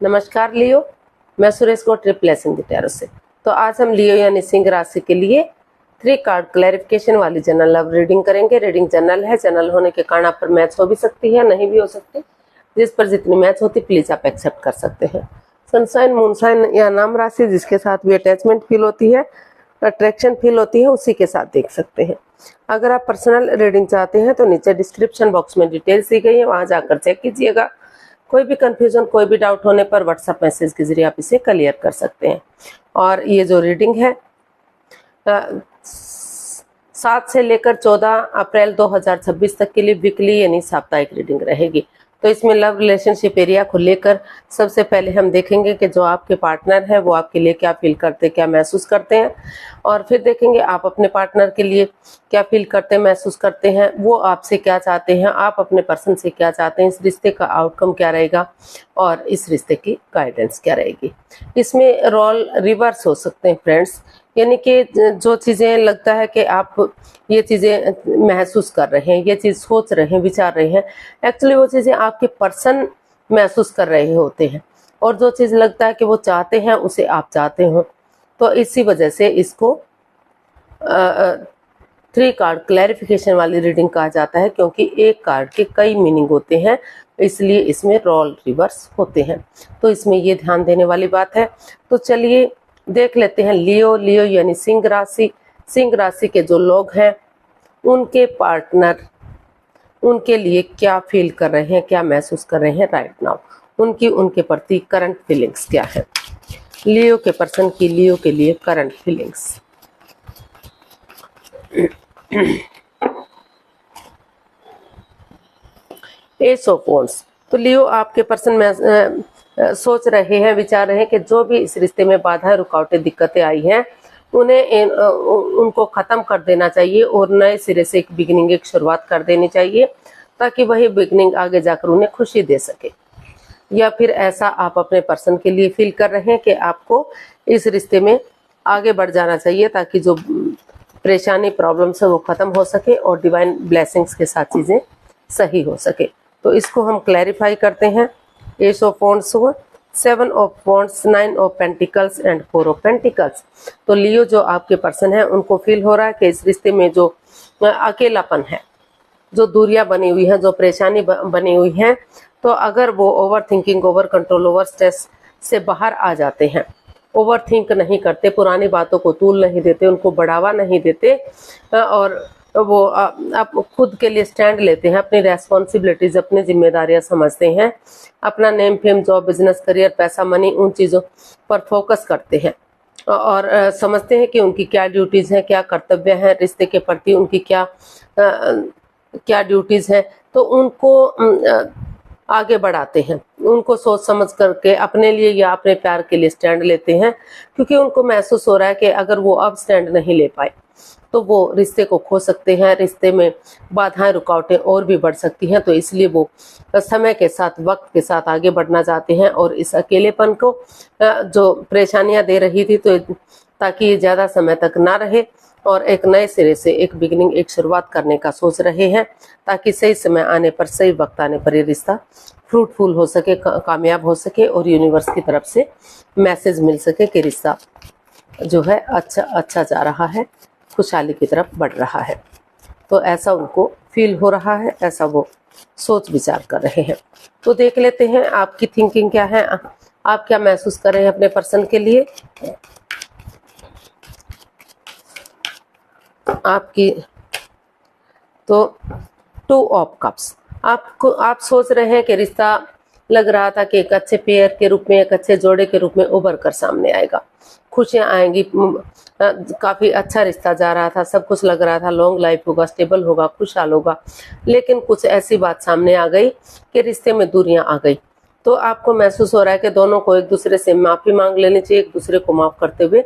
नमस्कार लियो, मैं सुरेश को ट्रिपल द टैरो से। तो आज हम लियो यानी सिंह राशि के लिए 3 कार्ड क्लैरिफिकेशन वाली जनरल लव रीडिंग करेंगे। रीडिंग जनरल है, जनरल होने के कारण आप पर मैच हो भी सकती है, नहीं भी हो सकती। जिस पर जितनी मैच होती प्लीज आप एक्सेप्ट कर सकते हैं। सनसाइन, मूनसाइन या नाम राशि जिसके साथ भी अटैचमेंट फील होती है, अट्रैक्शन फील होती है, उसी के साथ देख सकते हैं। अगर आप पर्सनल रीडिंग चाहते हैं तो नीचे डिस्क्रिप्शन बॉक्स में डिटेल्स दी गई है, वहां जाकर चेक कीजिएगा। कोई भी कंफ्यूजन, कोई भी डाउट होने पर व्हाट्सएप मैसेज के जरिए आप इसे क्लियर कर सकते हैं। और ये जो रीडिंग है 7 से लेकर 14 अप्रैल 2026 तक के लिए वीकली यानी साप्ताहिक रीडिंग रहेगी। तो इसमें लव रिलेशनशिप एरिया को लेकर सबसे पहले हम देखेंगे कि जो आपके पार्टनर है वो आपके लिए क्या फील करते, क्या महसूस करते हैं, और फिर देखेंगे आप अपने पार्टनर के लिए क्या फील करते, महसूस करते हैं, वो आपसे क्या चाहते हैं, आप अपने पर्सन से क्या चाहते हैं, इस रिश्ते का आउटकम क्या रहेगा और इस रिश्ते की गाइडेंस क्या रहेगी। इसमें रोल रिवर्स हो सकते हैं फ्रेंड्स, यानी कि जो चीज़ें लगता है कि आप ये चीज़ें महसूस कर रहे हैं, ये चीज़ सोच रहे हैं, विचार रहे हैं, एक्चुअली वो चीज़ें आपके पर्सन महसूस कर रहे होते हैं, और जो चीज़ लगता है कि वो चाहते हैं उसे आप चाहते हो। तो इसी वजह से इसको 3 कार्ड क्लैरिफिकेशन वाली रीडिंग कहा जाता है, क्योंकि एक कार्ड के कई मीनिंग होते हैं, इसलिए इसमें रोल रिवर्स होते हैं। तो इसमें ये ध्यान देने वाली बात है। तो चलिए देख लेते हैं लियो। लियो यानी सिंह राशि। सिंह राशि के जो लोग हैं उनके पार्टनर उनके लिए क्या फील कर रहे हैं, क्या महसूस कर रहे हैं राइट नाउ, उनके प्रति करंट फीलिंग्स क्या है। लियो के पर्सन की लियो के लिए current feelings. S of wands. तो लियो आपके पर्सन में सोच रहे हैं, विचार रहे हैं कि जो भी इस रिश्ते में बाधाएं, रुकावटें, दिक्कतें आई हैं उनको खत्म कर देना चाहिए और नए सिरे से एक बिगिनिंग, एक शुरुआत कर देनी चाहिए, ताकि वही बिगिनिंग आगे जाकर उन्हें खुशी दे सके। या फिर ऐसा आप अपने पर्सन के लिए फील कर रहे हैं कि आपको इस रिश्ते में आगे बढ़ जाना चाहिए, ताकि जो परेशानी, प्रॉब्लम्स है वो खत्म हो सके और डिवाइन ब्लेसिंग्स के साथ चीजें सही हो सके। तो इसको हम क्लैरिफाई करते हैं। एस ऑफ वॉन्ड्स हुआ, 7 of wands, 9 of pentacles and 4 of pentacles. तो लियो जो आपके पर्सन है उनको फील हो रहा है कि इस रिश्ते में जो अकेलापन है, जो दूरियां बनी हुई है, जो परेशानी बनी हुई है, तो अगर वो over thinking, over control, over stress से बाहर आ जाते हैं, ओवर थिंक नहीं करते, पुरानी बातों को तूल नहीं देते, उनको बढ़ावा नहीं देते, और वो आप खुद के लिए स्टैंड लेते हैं, अपनी रेस्पॉन्सिबिलिटीज, अपनी जिम्मेदारियां समझते हैं, अपना name, fame, job, business, career, पैसा, मनी, उन चीज़ों पर फोकस करते हैं और समझते हैं कि उनकी क्या ड्यूटीज़ हैं, क्या कर्तव्य हैं, रिश्ते के प्रति उनकी क्या ड्यूटीज़ हैं। तो उनको आगे बढ़ाते हैं, उनको सोच समझ करके अपने लिए या अपने प्यार के लिए स्टैंड लेते हैं, क्योंकि उनको महसूस हो रहा है कि अगर वो अब स्टैंड नहीं ले पाए तो वो रिश्ते को खो सकते हैं, रिश्ते में बाधाएं, रुकावटें और भी बढ़ सकती हैं। तो इसलिए वो समय के साथ, वक्त के साथ आगे बढ़ना चाहते हैं, और इस अकेलेपन को जो परेशानियां दे रही थी, तो ताकि ये ज़्यादा समय तक ना रहे और एक नए सिरे से एक बिगिनिंग, एक शुरुआत करने का सोच रहे हैं, ताकि सही समय आने पर, सही वक्त आने पर ये रिश्ता फ्रूटफुल हो सके, कामयाब हो सके, और यूनिवर्स की तरफ से मैसेज मिल सके कि रिश्ता जो है अच्छा जा रहा है, खुशहाली की तरफ बढ़ रहा है। तो ऐसा उनको फील हो रहा है, ऐसा वो सोच विचार कर रहे हैं। तो देख लेते हैं आपकी थिंकिंग क्या है, आप क्या महसूस कर रहे हैं अपने पर्सन के लिए। आपकी तो 2 ऑफ कप्स। आप सोच रहे हैं कि रिश्ता लग रहा था कि एक अच्छे पेयर के रूप में, एक अच्छे जोड़े के रूप में उभर कर सामने आएगा, खुशियां आएंगी, काफी अच्छा रिश्ता जा रहा था, सब कुछ लग रहा था लॉन्ग लाइफ होगा, स्टेबल होगा, खुशहाल होगा। लेकिन कुछ ऐसी बात सामने आ गई कि रिश्ते में दूरियां आ गई। तो आपको महसूस हो रहा है कि दोनों को एक दूसरे से माफी मांग लेनी चाहिए, एक दूसरे को माफ करते हुए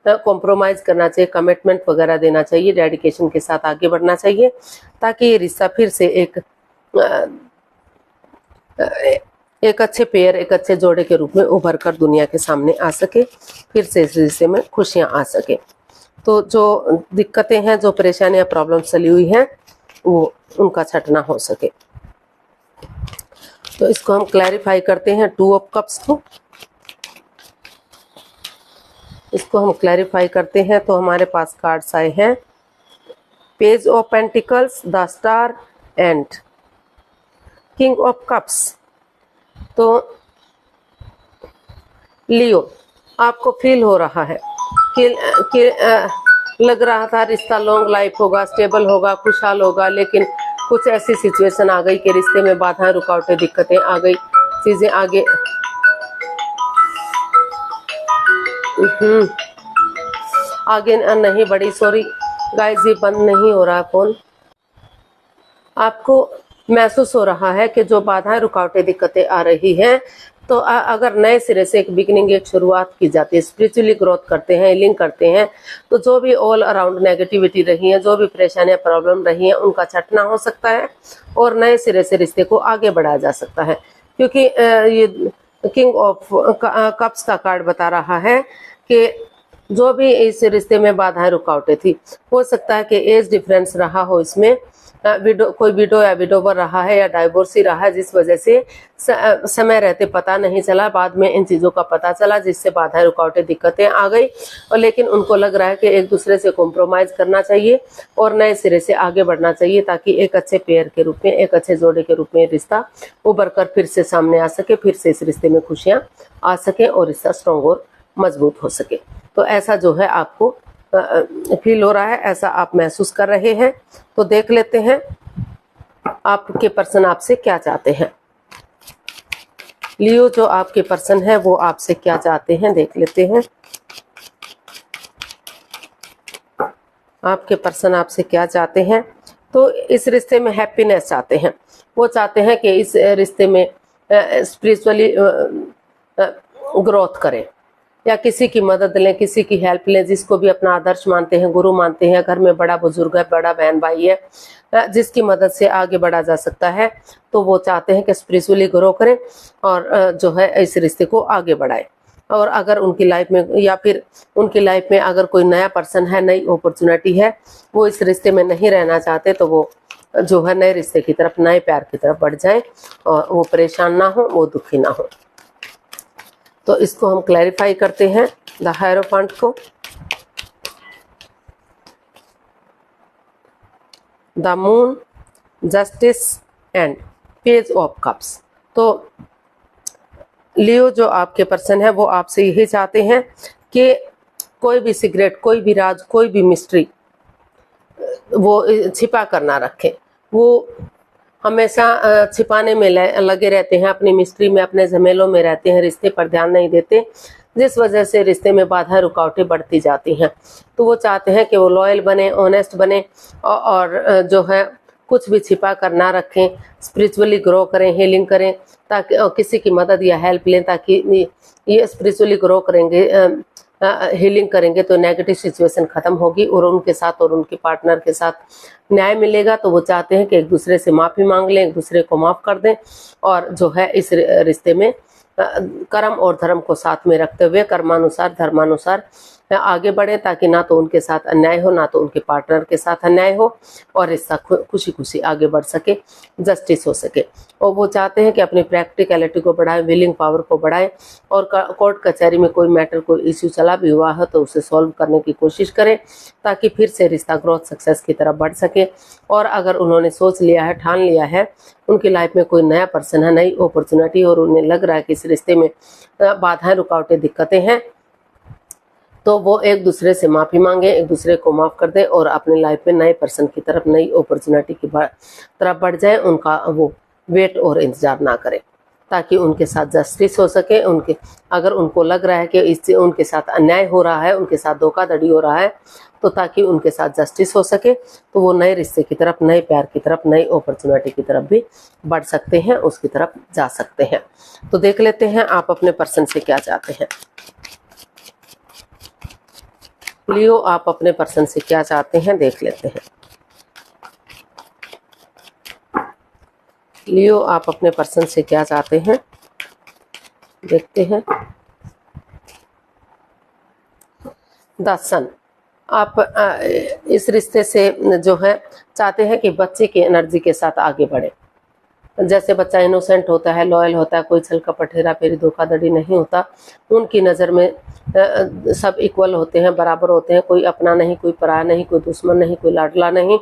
कॉम्प्रोमाइज करना चाहिए, कमिटमेंट वगैरह देना चाहिए, डेडिकेशन के साथ आगे बढ़ना चाहिए, ताकि ये रिश्ता फिर से एक अच्छे पेयर, एक अच्छे जोड़े के रूप में उभर कर दुनिया के सामने आ सके, फिर से इस रिश्ते में खुशियां आ सके। तो जो दिक्कतें हैं, जो परेशानियां, प्रॉब्लम चली हुई हैं, वो उनका छटना हो सके। तो इसको हम क्लैरिफाई करते हैं 2 ऑफ कप्स को। इसको हम क्लैरिफाई करते हैं तो हमारे पास कार्ड्स आए हैं page of pentacles, the star and king of cups. तो लियो, आपको फील हो रहा है कि लग रहा था रिश्ता लॉन्ग लाइफ होगा, स्टेबल होगा, खुशहाल होगा, लेकिन कुछ ऐसी सिचुएशन आ गई कि रिश्ते में बाधाएं, रुकावटें, दिक्कतें आ गई, चीजें आगे आगे नहीं बढ़ी। सॉरी गाइस, ये बंद नहीं हो रहा फोन। आपको महसूस हो रहा है कि जो बाधाएं, रुकावटें, दिक्कतें आ रही हैं, तो अगर नए सिरे से एक बिगिनिंग, एक शुरुआत की जाती है, स्पिरिचुअली ग्रोथ करते हैं, हीलिंग करते हैं, तो जो भी ऑल अराउंड नेगेटिविटी रही है, जो भी परेशानियां, प्रॉब्लम रही हैं, उनका छटना हो सकता है और नए सिरे से रिश्ते को आगे बढ़ाया जा सकता है। क्योंकि ये किंग ऑफ कप्स का कार्ड बता रहा है कि जो भी इस रिश्ते में बाधाएं, रुकावटें थी, हो सकता है कि एज डिफरेंस रहा हो, इसमें कोई विडो या विडोवर रहा है या डाइवोर्सी रहा है, जिस वजह से समय रहते पता नहीं चला, बाद में इन चीज़ों का पता चला, जिससे बाधाएं, रुकावटें, दिक्कतें आ गई। और लेकिन उनको लग रहा है कि एक दूसरे से कॉम्प्रोमाइज़ करना चाहिए और नए सिरे से आगे बढ़ना चाहिए, ताकि एक अच्छे पेयर के रूप में, एक अच्छे जोड़े के रूप में रिश्ता उभर कर फिर से सामने आ सके, फिर से इस रिश्ते में खुशियाँ आ सके और रिश्ता स्ट्रॉन्ग और मजबूत हो सके। तो ऐसा जो है आपको फील हो रहा है, ऐसा आप महसूस कर रहे हैं। तो देख लेते हैं आपके पर्सन आपसे क्या चाहते हैं। लियो, जो आपके पर्सन है वो आपसे क्या चाहते हैं, देख लेते हैं। आपके पर्सन आपसे क्या चाहते हैं। तो इस रिश्ते में हैप्पीनेस चाहते हैं। वो चाहते हैं कि इस रिश्ते में स्पिरिचुअली ग्रोथ करें या किसी की मदद लें, किसी की हेल्प लें, जिसको भी अपना आदर्श मानते हैं, गुरु मानते हैं, घर में बड़ा बुजुर्ग है, बड़ा बहन भाई है, जिसकी मदद से आगे बढ़ा जा सकता है। तो वो चाहते हैं कि स्पिरिचुअली ग्रो करें और जो है इस रिश्ते को आगे बढ़ाएं। और अगर उनकी लाइफ में या फिर उनकी लाइफ में अगर कोई नया पर्सन है, नई अपॉर्चुनिटी है, वो इस रिश्ते में नहीं रहना चाहते, तो वो जो है नए रिश्ते की तरफ, नए प्यार की तरफ बढ़ जाएं और वो परेशान ना हो, वो दुखी ना हो। तो इसको हम क्लैरिफाई करते हैं द हायरोफेंट को। The moon, justice and page of cups. तो लियो, जो आपके पर्सन है वो आपसे यही चाहते हैं कि कोई भी सीक्रेट, कोई भी राज, कोई भी मिस्ट्री वो छिपा कर ना रखें। वो हमेशा छिपाने में लगे रहते हैं, अपनी मिस्ट्री में, अपने झमेलों में रहते हैं, रिश्ते पर ध्यान नहीं देते, जिस वजह से रिश्ते में बाधा, रुकावटें बढ़ती जाती हैं। तो वो चाहते हैं कि वो लॉयल बने, ऑनेस्ट बने और जो है कुछ भी छिपा कर ना रखें, स्पिरिचुअली ग्रो करें, हीलिंग करें, ताकि किसी की मदद या हेल्प लें, ताकि ये स्पिरिचुअली ग्रो करेंगे, हीलिंग करेंगे तो नेगेटिव सिचुएशन खत्म होगी और उनके साथ और उनके पार्टनर के साथ न्याय मिलेगा। तो वो चाहते हैं कि एक दूसरे से माफ़ी मांग लें, एक दूसरे को माफ़ कर दें और जो है इस रिश्ते में कर्म और धर्म को साथ में रखते हुए कर्मानुसार, धर्मानुसार आगे बढ़े, ताकि ना तो उनके साथ अन्याय हो, ना तो उनके पार्टनर के साथ अन्याय हो और रिश्ता खुशी खुशी आगे बढ़ सके, जस्टिस हो सके। और वो चाहते हैं कि अपनी प्रैक्टिकलिटी को बढ़ाएं, विलिंग पावर को बढ़ाएं और कोर्ट कचहरी में कोई मैटर, कोई इश्यू चला भी हुआ है तो उसे सॉल्व करने की कोशिश करें, ताकि फिर से रिश्ता ग्रोथ, सक्सेस की तरफ बढ़ सके। और अगर उन्होंने सोच लिया है, ठान लिया है, उनकी लाइफ में कोई नया पर्सन है, नई अपॉर्चुनिटी, और उन्हें लग रहा है कि इस रिश्ते में बाधाएं, रुकावटें, दिक्कतें हैं, तो वो एक दूसरे से माफ़ी मांगे, एक दूसरे को माफ़ कर दे और अपनी लाइफ में नए पर्सन की तरफ, नई अपॉर्चुनिटी की तरफ बढ़ जाए। उनका वो वेट और इंतजार ना करें, ताकि उनके साथ जस्टिस हो सके। उनके अगर उनको लग रहा है कि इससे उनके साथ अन्याय हो रहा है, उनके साथ धोखाधड़ी हो रहा है, तो ताकि उनके साथ जस्टिस हो सके, तो वो नए रिश्ते की तरफ, नए प्यार की तरफ, नई अपॉर्चुनिटी की तरफ भी बढ़ सकते हैं, उसकी तरफ जा सकते हैं। तो देख लेते हैं आप अपने पर्सन से क्या चाहते हैं। लियो, आप अपने पर्सन से क्या चाहते हैं, देख लेते हैं। लियो, आप अपने पर्सन से क्या चाहते हैं, देखते हैं। द सन, आप इस रिश्ते से जो है चाहते हैं कि बच्चे की एनर्जी के साथ आगे बढ़े, जैसे बच्चा इनोसेंट होता है, लॉयल होता है, कोई छल कपट हेरा फेरी धोखाधड़ी नहीं होता, उनकी नज़र में सब इक्वल होते हैं, बराबर होते हैं, कोई अपना नहीं, कोई पराया नहीं, कोई दुश्मन नहीं, कोई लाडला नहीं।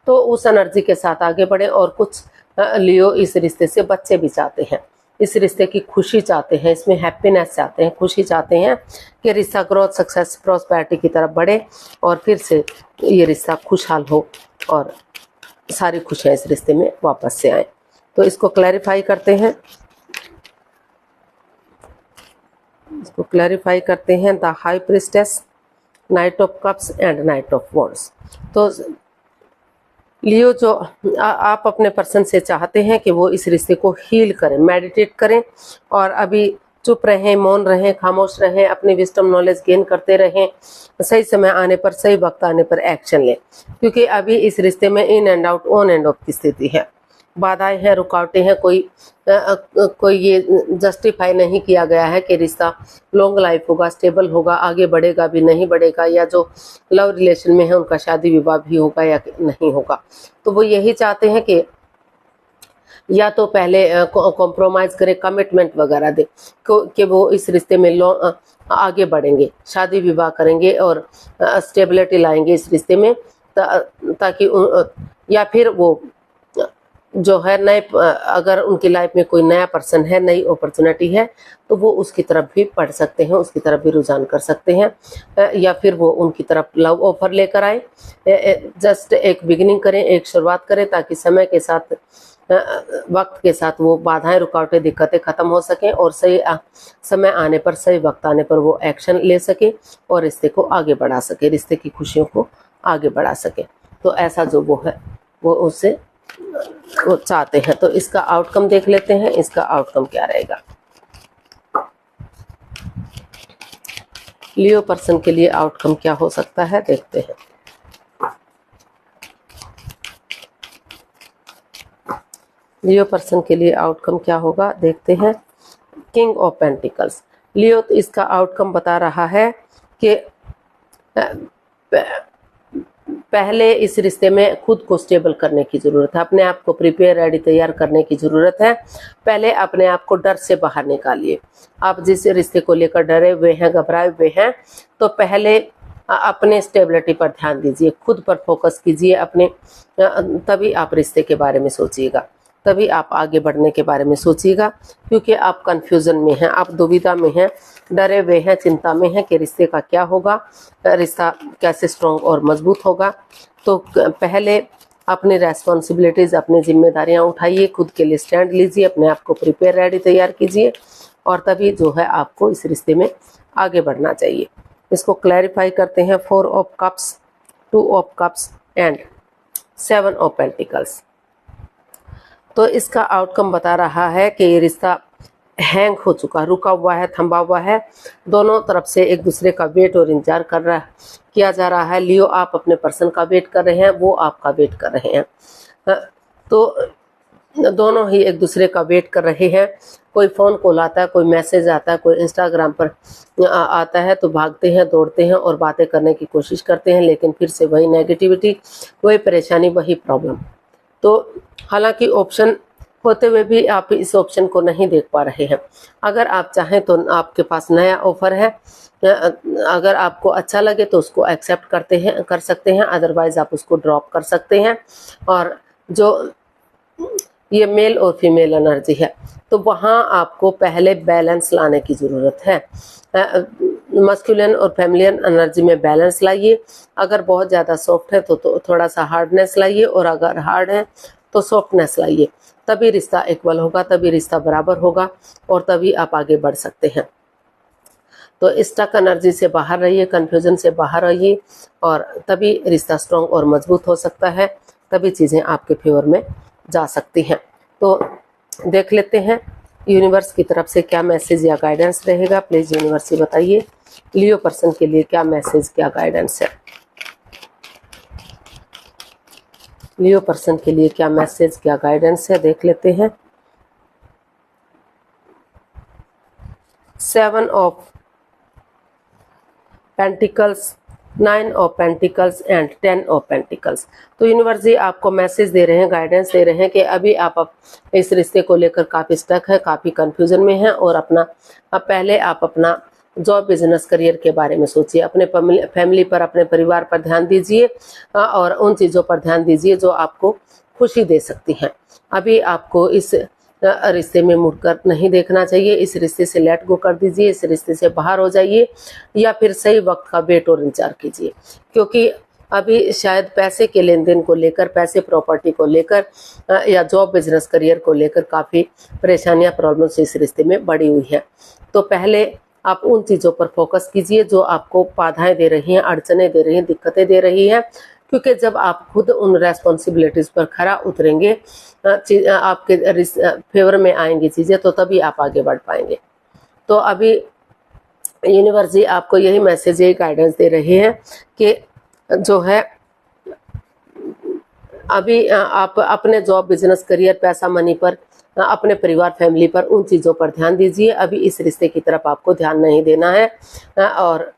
तो उस एनर्जी के साथ आगे बढ़े। और कुछ लियो इस रिश्ते से बच्चे भी चाहते हैं, इस रिश्ते की खुशी चाहते हैं, इसमें हैप्पीनेस चाहते हैं, खुशी चाहते हैं कि रिश्ता ग्रोथ, सक्सेस, प्रॉस्पेरिटी की तरफ बढ़े और फिर से ये रिश्ता खुशहाल हो और सारी खुशियाँ इस रिश्ते में वापस से आए। तो इसको क्लैरिफाई करते हैं, the high priestess, night of cups and night of wands. तो लियो जो आप अपने पर्सन से चाहते हैं कि वो इस रिश्ते को हील करें, मेडिटेट करें और अभी चुप रहें, मौन रहें, खामोश रहें, अपनी विस्डम नॉलेज गेन करते रहें, सही समय आने पर, सही वक्त आने पर एक्शन लें, क्योंकि अभी इस रिश्ते में in and out, on end of की स्थिति है, बाधाएं हैं, रुकावटें हैं, कोई ये जस्टिफाई नहीं किया गया है कि रिश्ता लॉन्ग लाइफ होगा, स्टेबल होगा, आगे बढ़ेगा भी नहीं बढ़ेगा, या जो लव रिलेशन में है उनका शादी विवाह भी होगा या नहीं होगा। तो वो यही चाहते हैं कि या तो पहले कॉम्प्रोमाइज करे, कमिटमेंट वगैरह दे कि वो इस रिश्ते में आगे बढ़ेंगे, शादी विवाह करेंगे और स्टेबिलिटी लाएंगे इस रिश्ते में, ताकि या फिर वो जो है नए, अगर उनकी लाइफ में कोई नया पर्सन है, नई अपॉर्चुनिटी है, तो वो उसकी तरफ भी बढ़ सकते हैं, उसकी तरफ भी रुझान कर सकते हैं, या फिर वो उनकी तरफ लव ऑफर लेकर आए। जस्ट एक बिगिनिंग करें, एक शुरुआत करें, ताकि समय के साथ, वक्त के साथ वो बाधाएं, रुकावटें, दिक्कतें खत्म हो सकें और सही समय आने पर, सही वक्त आने पर वो एक्शन ले सके और रिश्ते को आगे बढ़ा सके, रिश्ते की खुशियों को आगे बढ़ा सके। तो ऐसा जो वो है वो उससे वो चाहते हैं। तो इसका आउटकम देख लेते हैं, इसका आउटकम क्या रहेगा। लियो पर्सन के लिए आउटकम क्या हो सकता है, देखते हैं। लियो पर्सन के लिए आउटकम क्या होगा, देखते हैं। किंग ऑफ पेंटिकल्स, लियो तो इसका आउटकम बता रहा है कि पहले इस रिश्ते में खुद को स्टेबल करने की ज़रूरत है, अपने आप को प्रिपेयर, रेडी, तैयार करने की ज़रूरत है। पहले अपने आप को डर से बाहर निकालिए। आप जिस रिश्ते को लेकर डरे हुए हैं, घबराए हुए हैं, तो पहले अपने स्टेबिलिटी पर ध्यान दीजिए, खुद पर फोकस कीजिए अपने, तभी आप रिश्ते के बारे में सोचिएगा, तभी आप आगे बढ़ने के बारे में सोचिएगा, क्योंकि आप कंफ्यूजन में हैं, आप दुविधा में हैं, डरे हुए हैं, चिंता में हैं कि रिश्ते का क्या होगा, रिश्ता कैसे स्ट्रॉन्ग और मजबूत होगा। तो पहले अपनी रेस्पॉन्सिबिलिटीज़, अपनी जिम्मेदारियां उठाइए, खुद के लिए स्टैंड लीजिए, अपने आप को प्रिपेयर, रेडी, तैयार कीजिए और तभी जो है आपको इस रिश्ते में आगे बढ़ना चाहिए। इसको क्लैरिफाई करते हैं। 4 of cups, 2 of cups and 7 of pentacles. तो इसका आउटकम बता रहा है कि ये रिश्ता हैंग हो चुका, रुका हुआ है, थमा हुआ है, दोनों तरफ से एक दूसरे का वेट और इंतजार किया जा रहा है। लियो आप अपने पर्सन का वेट कर रहे हैं, वो आपका वेट कर रहे हैं। तो दोनों ही एक दूसरे का वेट कर रहे हैं। कोई फ़ोन कॉल आता है, कोई मैसेज आता है, कोई इंस्टाग्राम पर आता है, तो भागते हैं, दौड़ते हैं और बातें करने की कोशिश करते हैं, लेकिन फिर से वही नेगेटिविटी, वही परेशानी, वही प्रॉब्लम। तो हालांकि ऑप्शन होते हुए भी आप इस ऑप्शन को नहीं देख पा रहे हैं। अगर आप चाहें तो आपके पास नया ऑफर है, अगर आपको अच्छा लगे तो उसको एक्सेप्ट कर सकते हैं, अदरवाइज आप उसको ड्रॉप कर सकते हैं। और जो ये मेल और फीमेल एनर्जी है, तो वहाँ आपको पहले बैलेंस लाने की ज़रूरत है। मस्कुलिन और फेमिलियन एनर्जी में बैलेंस लाइए। अगर बहुत ज़्यादा सॉफ्ट है तो थोड़ा सा हार्डनेस लाइए, और अगर हार्ड है तो सॉफ्टनेस लाइए, तभी रिश्ता इक्वल होगा, तभी रिश्ता बराबर होगा और तभी आप आगे बढ़ सकते हैं। तो स्टक एनर्जी से बाहर रहिए, कन्फ्यूजन से बाहर रहिए और तभी रिश्ता स्ट्रॉन्ग और मजबूत हो सकता है, तभी चीज़ें आपके फेवर में जा सकती हैं। तो देख लेते हैं यूनिवर्स की तरफ से क्या मैसेज या गाइडेंस रहेगा। प्लीज़ यूनिवर्स बताइए लियो पर्सन के लिए क्या मैसेज, क्या गाइडेंस है। लियो पर्सन के लिए क्या मैसेज, क्या गाइडेंस है, देख लेते हैं। 7 of pentacles, 9 of pentacles and 10 of pentacles. तो यूनिवर्स जी आपको मैसेज दे रहे हैं, गाइडेंस दे रहे हैं कि अभी आप इस रिश्ते को लेकर काफ़ी स्टक है, काफ़ी कंफ्यूजन में है, और पहले आप अपना जॉब, बिजनेस, करियर के बारे में सोचिए। अपने फैमिली पर, अपने परिवार पर ध्यान दीजिए और उन चीज़ों पर ध्यान दीजिए जो आपको खुशी दे सकती हैं। अभी आपको इस रिश्ते में मुड़कर नहीं देखना चाहिए। इस रिश्ते से लेट गो कर दीजिए, इस रिश्ते से बाहर हो जाइए, या फिर सही वक्त का वेट और इंतजार कीजिए, क्योंकि अभी शायद पैसे के लेन देन को लेकर, पैसे प्रॉपर्टी को लेकर या जॉब, बिजनेस, करियर को लेकर काफ़ी परेशानियां, प्रॉब्लम्स इस रिश्ते में बढ़ी हुई है। तो पहले आप उन चीज़ों पर फोकस कीजिए जो आपको बाधाएं दे रही हैं, अड़चने दे रही हैं, दिक्कतें दे रही हैं, क्योंकि जब आप खुद उन रेस्पॉन्सिबिलिटीज़ पर खरा उतरेंगे, आपके फेवर में आएंगी चीज़ें, तो तभी आप आगे बढ़ पाएंगे। तो अभी यूनिवर्स जी आपको यही मैसेज, यही गाइडेंस दे रहे हैं कि जो है अभी आप अपने जॉब, बिजनेस, करियर, पैसा, मनी पर, अपने परिवार, फैमिली पर, उन चीज़ों पर ध्यान दीजिए। अभी इस रिश्ते की तरफ आपको ध्यान नहीं देना है और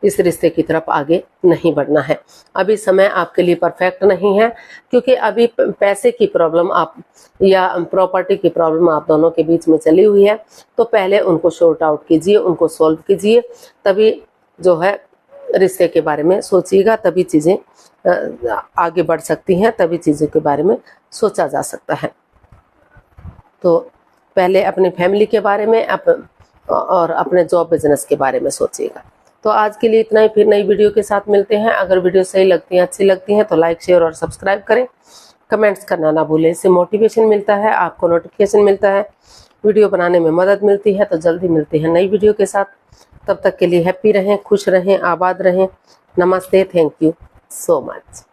इस रिश्ते की तरफ आगे नहीं बढ़ना है। अभी समय आपके लिए परफेक्ट नहीं है, क्योंकि अभी पैसे की प्रॉब्लम आप या प्रॉपर्टी की प्रॉब्लम आप दोनों के बीच में चली हुई है। तो पहले उनको सॉर्ट आउट कीजिए, उनको सॉल्व कीजिए, तभी जो है रिश्ते के बारे में सोचिएगा, तभी चीज़ें आगे बढ़ सकती हैं, तभी चीज़ों के बारे में सोचा जा सकता है। तो पहले अपनी फैमिली के बारे में और अपने जॉब, बिजनेस के बारे में सोचिएगा। तो आज के लिए इतना ही, फिर नई वीडियो के साथ मिलते हैं। अगर वीडियो सही लगती है, अच्छी लगती है, तो लाइक, शेयर और सब्सक्राइब करें। कमेंट्स करना ना भूलें, इससे मोटिवेशन मिलता है, आपको नोटिफिकेशन मिलता है, वीडियो बनाने में मदद मिलती है। तो जल्दी मिलते हैं नई वीडियो के साथ। तब तक के लिए हैप्पी रहें, खुश रहें, आबाद रहें। नमस्ते, थैंक यू सो मच।